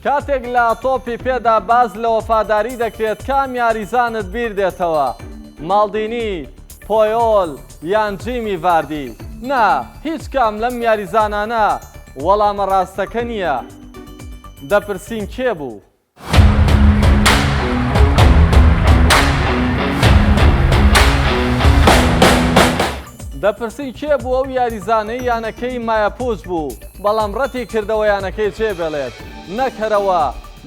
کاتێک لە تۆپی پێدا باز لە وەفاداری دەکرێت کام یاریزانت بیر دێتەوە؟ ماڵدینی، پۆیۆل یان جیمی ڤاردی؟ نا، هیچ کام لەم یاریزانانە وەڵامە ڕاستەکە نییە. دەپرسین کێ بوو؟ دەپرسین کێ بوو ئەو یاریزانەی یانەکەی مایەپووس بوو، بەڵام ڕەتی کردەوە یانەکەی جێبێڵێت، نەکەرەوە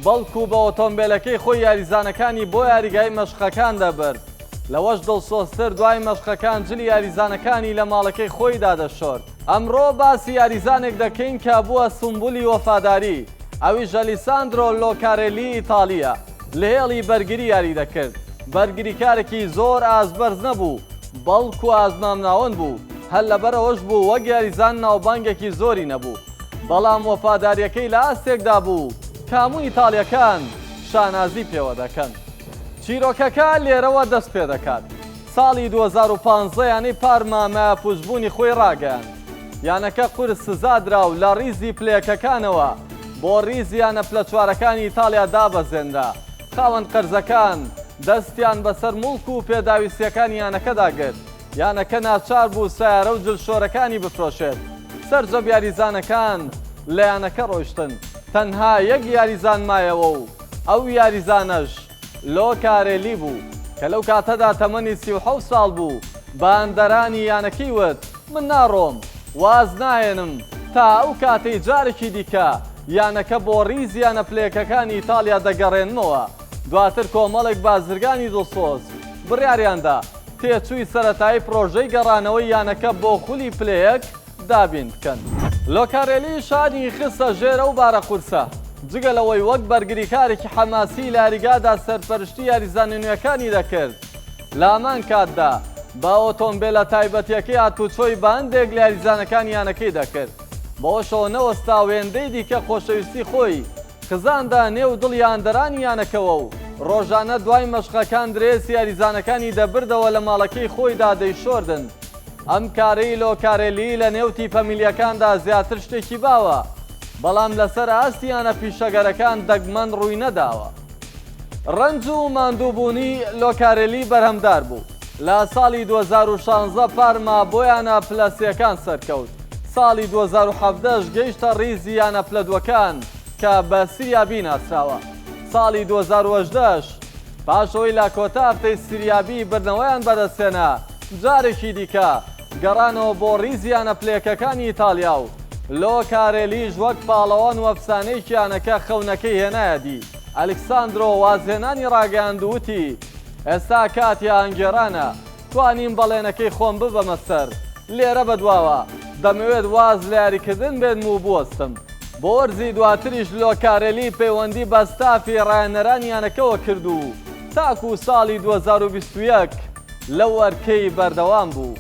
بەڵکو بە ئۆتۆمبیلەکەی خۆی یاریزانەکانی بۆ یاریگای مەشقەکان دەبرد. لەوەش دڵسۆزتر دوای مەشقەکان جلی یاریزانەکانی لە ماڵەکەی خۆی دادەشۆرد. ئەمڕۆ باسی یاریزانێک دەکەین کە بووە سمبولی وەفاداری، ئەویش ئەلیساندرۆ لۆکارێلی ئیتالیە. لە هێڵی بەرگری یاری دەکرد. بەرگریکارێکی زۆر ئازبەرز نەبوو، بەڵکو ئازمامناوەند بوو، هەر لەبەرەوەش بوو وەک یاریزان ناوبانگێکی زۆری نەبوو، بەڵام وەفاداریەکەی لە ئاستێکدا بوو کاموو ئیتالیەکان شانازی پێوە دەکەن. چیرۆکەکە لێرەوە دەست پێ دەکات. ساڵی 2015 یانەی پارما مایەپووسبوونی خۆی ڕاگەیاند. یانەکە قورس سزادرا و لە ڕیزی پلێکەکانەوە بۆ ڕیزی یانە پلە چوارەکانی ئیتالیا دابەزێنرا. خاوەن قەرزەکان دەستیان بەسەر موڵک و پێداویستیەکانی یانەکەدا گرت. یانەکە ناچار بوو سیارە و جلشۆرەکانی بفرۆشێت. سەرجەم یاریزانەکان لە یانەکە ڕۆیشتن. تەنها یەک یاریزان مایەوە و ئەو یاریزانەش لۆکارێلی بوو کە لەو کاتەدا تەمەنی 37 ساڵ بوو. باندەرانی یانەکەی وت من ناڕۆم، واز نایەنم تا ئەو کاتەی جارێکی دیکە یانەکە بۆ ڕیز یانە پلێکەکانی ئیتالیا دەگەڕێنمەوە. دواتر کۆمەڵێک بازرگانی دڵسۆز بڕیاریاندا تێچووی سەرەتایی پرۆژەی گەڕانەوەی یانەکە بۆ خولی پلەیەک دابین بکەن. لۆکارێلی شانی خستە ژێرە و بارە قورسە. جگە لەوەی وەک بەرگریکارێکی حەماسی لە یاریگادا سەرپەرشتی یاریزانە نوێیەکانی دەکرد، لە هەمان کاتدا با ئۆتۆمبیلە تایبەتیەکەی هاتوچۆی بە هەندێک لە یاریزانەکان یانەکەی دەکرد. بەوەشەوە نەوەستا وێندەی دیکە خۆشەویستی خۆی خزاندا نێو دڵ یاندەرانی یانەکەوە و ڕۆژانە دوای مەشقەکان درێسی یاریزانەکانی دەبردەوە لە ماڵەکەی خۆیدا دەیشۆردن. ئەم کارەی لۆکارێلی لە نێو تیپەمیلیەکاندا زیاتر شتێکی باوە، بەڵام لەسەر ئاستیانە پیشەگەرەکان دەگمەن ڕووی نەداوە. ڕەنج و ماندووبوونی لۆکارێلی بەرهەمدار بوو. لە ساڵی 2016 پارما بۆیانە پلەسیەکان سەرکەوت. ساڵی 2017 گەیشتە ڕیزی یانە پلەدوەکان کە بە سریابی ناسراوە. ساڵی 2018 پاشەوەی لە کۆتا هەفتەی سریابی بردنەوەیان بەدەستێنا، جارێکی دیکە گەڕانەوە بۆ ڕیزیانە پلێکەکانی ئیتالیا و لۆکارێلیش وەک پاڵەوان و ئەفسانەیەکی یانەکە خەونەکەی هێنایەدی. ئەلیکساندرۆ وازهێنانی ڕاگەیاندووتی ئێستا کاتی ئەنگێرانە، توانیم بەڵێنەکەی خۆم ببەمە سەر. لێرە بەدواوە دەمەوێت واز لە یاریکردن بێنم و بوەستم. بۆ وەرزی دواتریش لۆکارێلی پەیوەندی بە ستافی ڕایەنەرانی یانەکەوە کرد و تاکو ساڵی 2021 لەو وەرکەی بەردەوام بوو.